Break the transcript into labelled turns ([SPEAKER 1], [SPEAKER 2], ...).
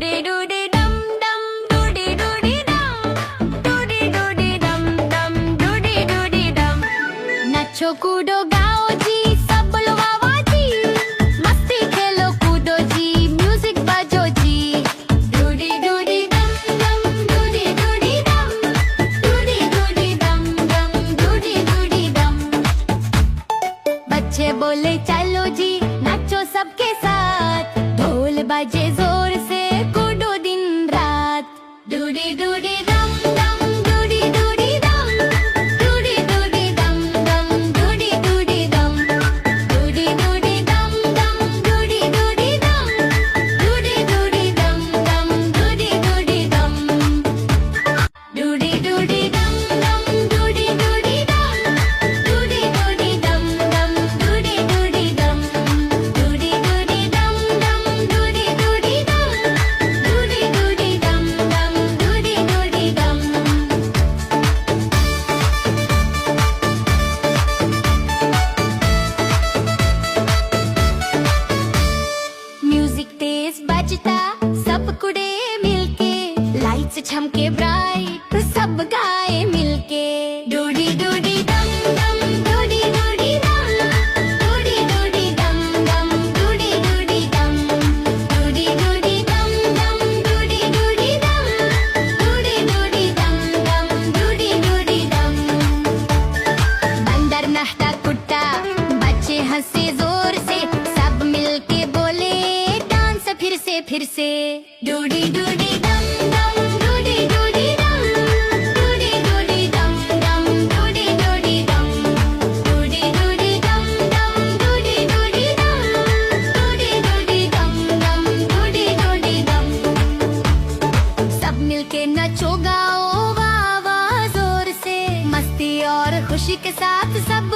[SPEAKER 1] डूडी डूडी डम डम डूडी डूडी डम डूडी डूडी डम डम डूडी डूडी डम नाचो कूदो गाओ जी सब लोग वावा जी मस्ती खेलो कूदो जी म्यूजिक बजो जी डूडी डूडी डम डम डूडी डूडी डम डूडी डूडी डम डम डूडी डूडी डम बच्चे बोले चलो जी नाचो सबके साथ ढोल बजे जोर से कूदो दिन रात डूडी डूडी डम डम डूडी डूडी डम डूडी डूडी डम डम डूडी डूडी डम डूडी डूडी डम डम डूडी डूडी डम डूडी डूडी डम डम डूडी डूडी डम डूडी डूडी डम डम डूडी डूडी डम डूडी डूडी डम डम डूडी डूडी डम डूडी डूडी डम डम डूडी डूडी डम डूडी डूडी डम डम डूडी डूडी डम म्यूजिक तेज बजता सब कुड़े मिलके लाइट्स झमके ब्राइट सब गाए मिलके डूडी डूडी डम डम डूडी डूडी डम डूडी डूडी डम डम डूडी डूडी डम डूडी डूडी डम डम डूडी डूडी डम डूडी डूडी डम डम डूडी डूडी डम बंदर नहता कुत्ता बच्चे हंसे जोर से सब मिलके बोले डांस फिर से डूडी डूडी डम डम डूडी डूडी डम डूडी डूडी डम डम डूडी डूडी डम डूडी डूडी डम डम डूडी डूडी डम डूडी डूडी डम डम डूडी डूडी डम सब मिलके नचो गाओ वाह वाह जोर से मस्ती और खुशी के साथ सब